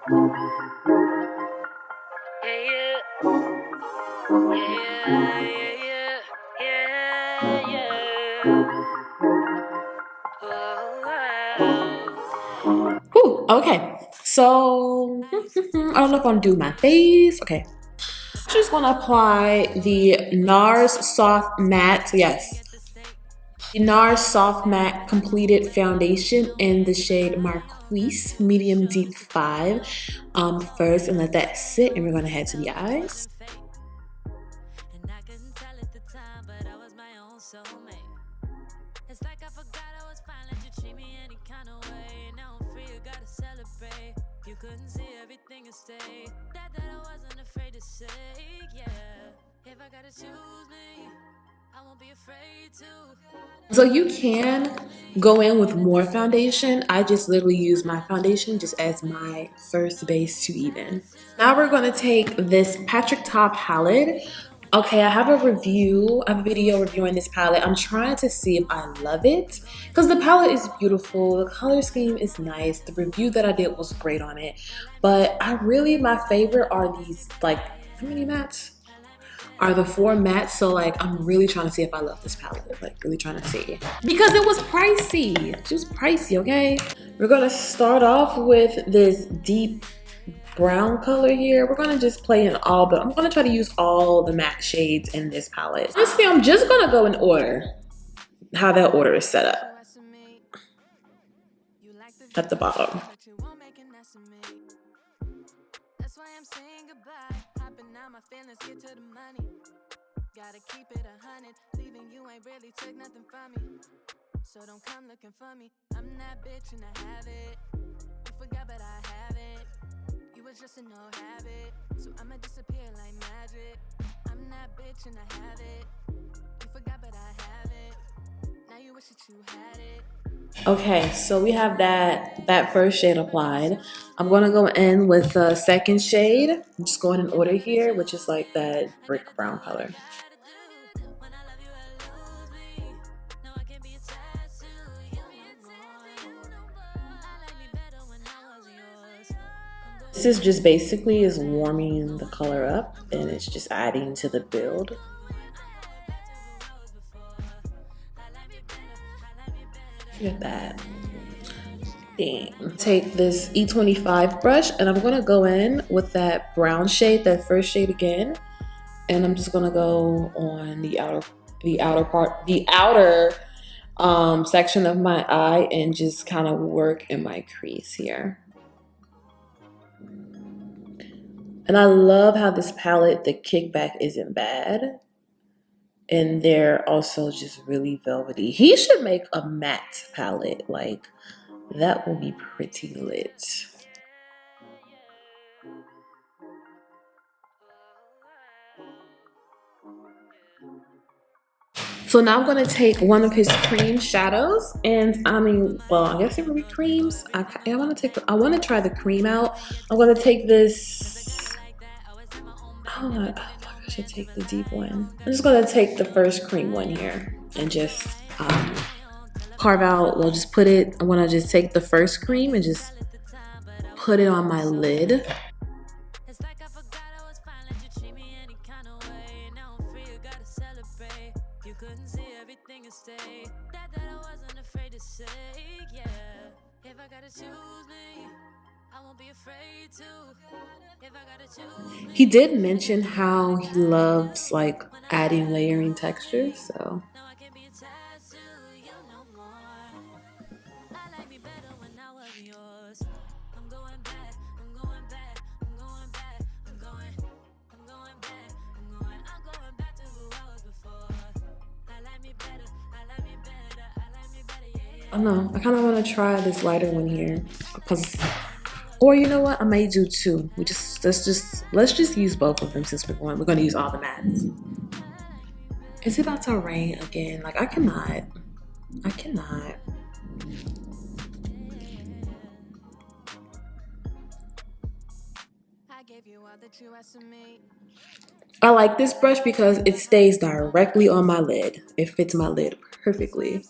Ooh, okay, so I don't know if I'm gonna do my face. Okay, just want to apply the Nars Soft Matte. Yes, the Nars Soft Matte Completed Foundation in the shade Marquise Medium Deep 5 first, and let that sit, and we're gonna head to the eyes. So you can go in with more foundation. I just literally use my foundation just as my first base to even. Now we're going to take this Patrick Ta palette. Okay, I have a video reviewing this palette. I'm trying to see if I love it because the palette is beautiful. The color scheme is nice. The review that I did was great on it. But my favorite are these, like, how many mattes? Are the 4 mattes, so like I'm really trying to see if I love this palette, like really trying to see, because it was pricey. It was pricey. Okay, we're gonna start off with this deep brown color here. We're gonna just play in I'm gonna try to use all the matte shades in this palette. Honestly, I'm just gonna go in order how that order is set up at the bottom. Gotta keep it 100, leaving you ain't really took nothing from me. So don't come looking for me. I'm that bitch and I have it. You forgot but I haven't. You was just a no habit. So I'ma disappear like magic. I'm that bitch and I have it. You forgot but I haven't. Now you wish that you had it. Okay, so we have that first shade applied. I'm gonna go in with the second shade. I'm just going in order here, which is like that brick brown color. This is just basically is warming the color up, and it's just adding to the build. Look at that. Dang. Take this E25 brush, and I'm gonna go in with that brown shade, that first shade again, and I'm just gonna go on the outer section of my eye and just kind of work in my crease here. And I love how this palette, the kickback isn't bad. And they're also just really velvety. He should make a matte palette. Like, that will be pretty lit. So now I'm going to take one of his cream shadows, and I guess it would be creams. I want to try the cream out. I'm going to take this. Oh, I should take the deep one. I'm just going to take the first cream one here and just carve out. We'll just put it. I want to just take the first cream and just put it on my lid. He did mention how he loves like adding layering textures, so. I don't know. I kind of want to try this lighter one here, or you know what? I may do 2. Let's just use both of them since we're going to use all the mattes. Is it about to rain again? Like I cannot. I like this brush because it stays directly on my lid. It fits my lid perfectly.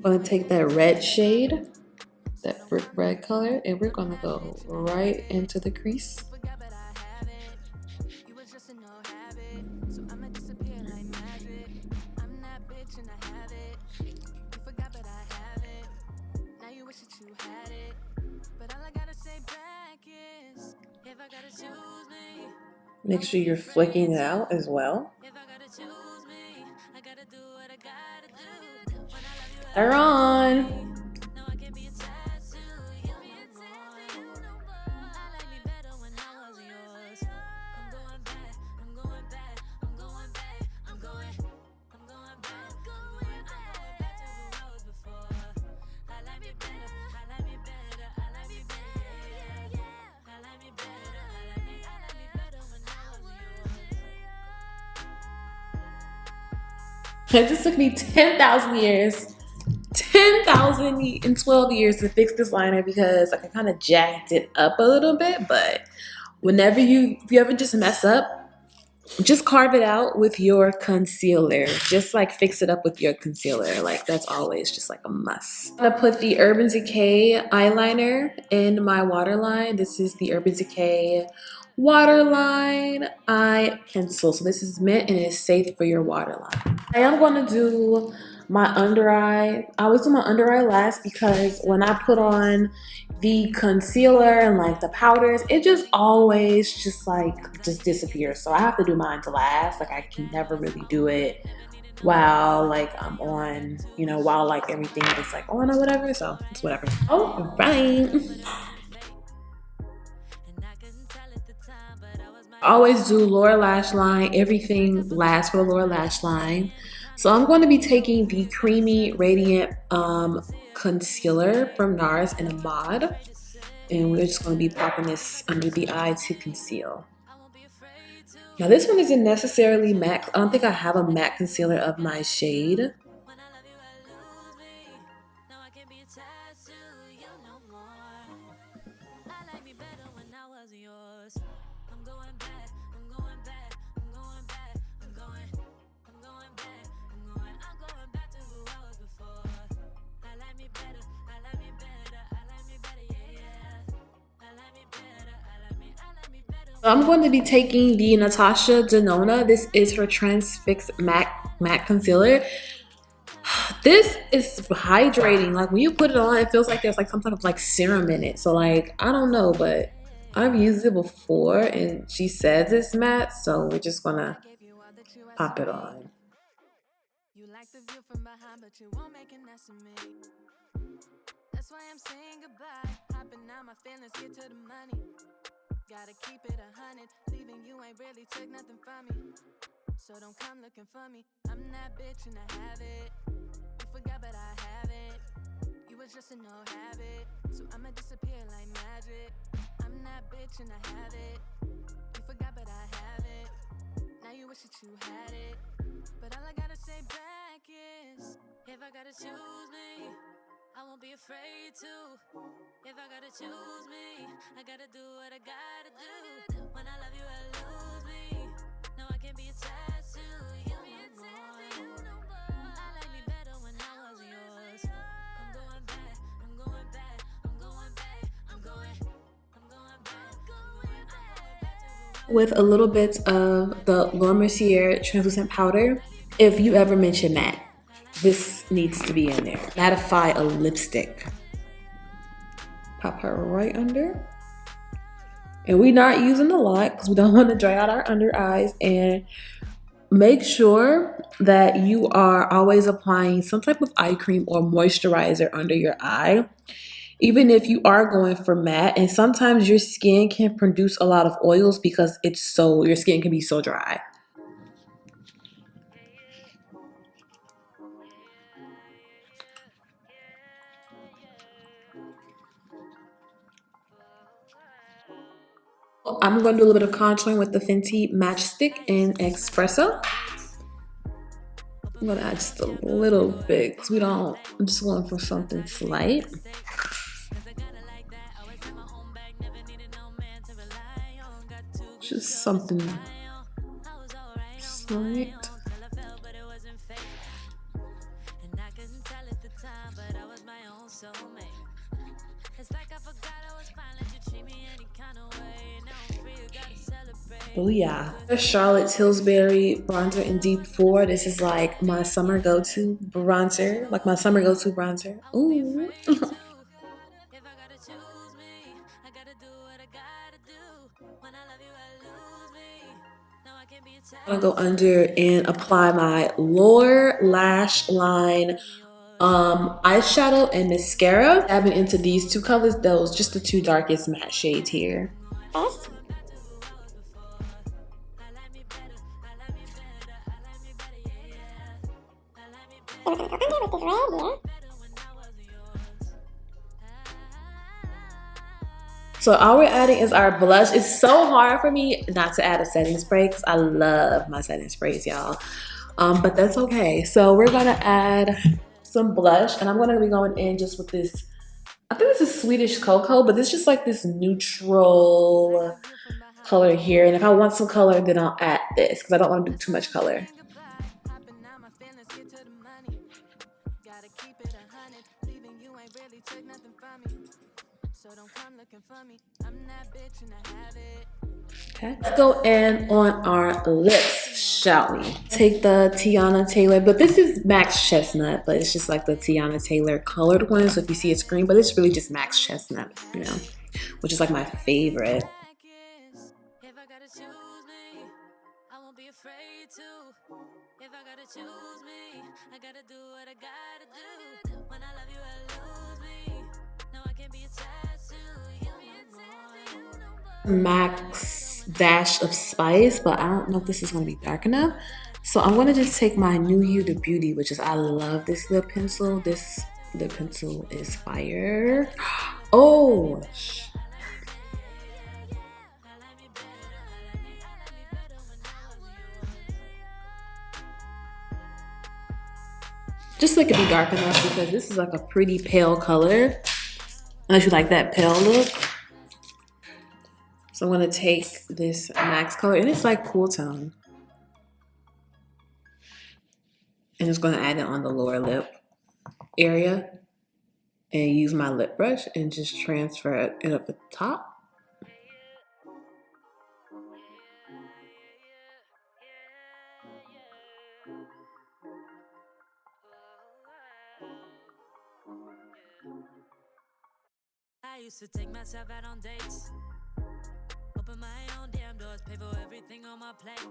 I'm gonna take that red shade, that brick red color, and we're gonna go right into the crease. Make sure you're flicking it out as well. They're on. It just took me 10,000 years, 10,012 years to fix this liner because like, I kind of jacked it up a little bit. But whenever if you ever just mess up, just carve it out with your concealer. Just like fix it up with your concealer. Like that's always just like a must. I'm gonna put the Urban Decay eyeliner in my waterline. This is the Urban Decay Waterline eye pencil. So this is mint and it's safe for your waterline. I am gonna do my under eye. I always do my under eye last because when I put on the concealer and like the powders, it just always just disappears. So I have to do mine to last. Like I can never really do it while like I'm on, you know, while like everything is like on or whatever. So it's whatever. Oh, right. I always do lower lash line. Everything lasts for the lower lash line. So I'm going to be taking the Creamy Radiant concealer from Nars in a mod. And we're just going to be popping this under the eye to conceal. Now this one isn't necessarily matte. I don't think I have a matte concealer of my shade. I'm going to be taking the Natasha Denona. This is her Transfix matte concealer. This is hydrating. Like when you put it on, it feels like there's like some type of like serum in it. So like, I don't know, but I've used it before and she says it's matte. So we're just gonna pop it on. That's why I'm saying goodbye. Hopping out my feelings, get to the money. Gotta keep it 100, leaving you ain't really took nothing from me. So don't come looking for me. I'm that bitch and I have it. You forgot but I have it. You was just a no habit. So I'ma disappear like magic. I'm that bitch and I have it. You forgot but I have it. Now you wish that you had it. But all I gotta say back is, if I gotta choose me, I won't be afraid to. If I gotta choose me, I gotta do what I gotta do. When I love you, I lose me. No, I can't be attached to you no more. I like me better when I was yours. I'm going back, I'm going back, I'm going back, I'm going back. With a little bit of the Laura Mercier translucent powder. If you ever mention matte, this needs to be in there. Mattify a lipstick. Pop her right under. And we're not using a lot because we don't want to dry out our under eyes. And make sure that you are always applying some type of eye cream or moisturizer under your eye. Even if you are going for matte, and sometimes your skin can produce a lot of oils because your skin can be so dry. I'm going to do a little bit of contouring with the Fenty Matchstick in Espresso. I'm going to add just a little bit because I'm just going for something slight. Just something slight. Oh yeah. Charlotte Tilbury bronzer in Deep 4. This is like my summer go-to bronzer. Like my summer go-to bronzer. Ooh. I'm gonna go under and apply my lower lash line eyeshadow and mascara. Dabbing into these two colors, those just the two darkest matte shades here. Awesome. So all we're adding is our blush. It's so hard for me not to add a setting spray because I love my setting sprays, y'all. But that's okay. So we're gonna add some blush, and I'm gonna be going in just with this. I think this is Swedish cocoa, but it's just like this neutral color here. And if I want some color, then I'll add this because I don't want to do too much color. Okay, let's go in on our lips, shall we? Take the Tiana Taylor, but this is Max Chestnut, but it's just like the Tiana Taylor colored one. So if you see it's green, but it's really just Max Chestnut, you know, which is like my favorite. Max dash of spice, but I don't know if this is going to be dark enough. So I'm going to just take my New You to Beauty, which is, I love this lip pencil. This lip pencil is fire. Oh, just so it can be dark enough because this is like a pretty pale color. Unless you like that pale look. So I'm gonna take this Max color, and it's like cool tone. And just gonna add it on the lower lip area and use my lip brush and just transfer it up the top. I used to take myself out on dates. Open my own damn doors, pay for everything on my plate.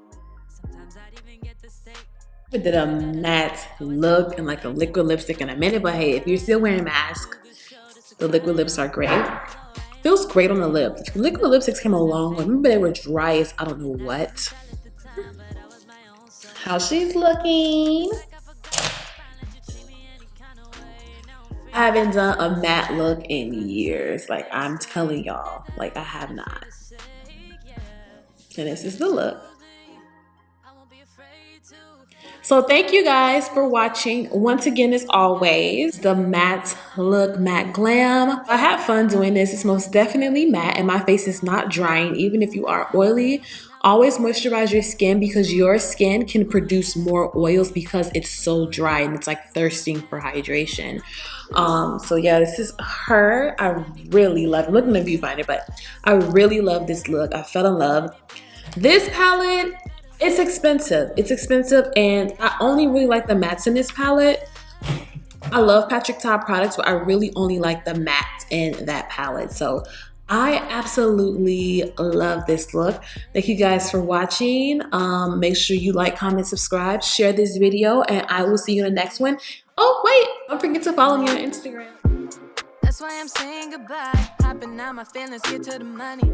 Sometimes I'd even get the steak. I did a matte look and like a liquid lipstick in a minute, but hey, if you're still wearing a mask, the liquid lips are great. Feels great on the lip. Liquid lipsticks came a long way. Remember they were dry as I don't know what. How she's looking. I haven't done a matte look in years. Like, I'm telling y'all, like, I have not. And this is the look. So thank you guys for watching. Once again, as always, the matte look, matte glam. I had fun doing this. It's most definitely matte and my face is not drying. Even if you are oily, always moisturize your skin because your skin can produce more oils because it's so dry and it's like thirsting for hydration. So yeah, this is her. I really love it. I'm looking at the viewfinder, but I really love this look. I fell in love. This palette, it's expensive. It's expensive, and I only really like the mattes in this palette. I love Patrick Ta products, but I really only like the matte in that palette. So I absolutely love this look. Thank you guys for watching. Make sure you like, comment, subscribe, share this video, and I will see you in the next one. Oh, wait, don't forget to follow me on Instagram. That's why I'm saying goodbye. Hopping out my feelings, get to the money.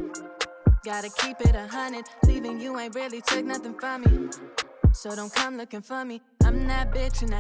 Gotta keep it 100. Leaving you ain't really took nothing from me. So don't come looking for me. I'm that bitch and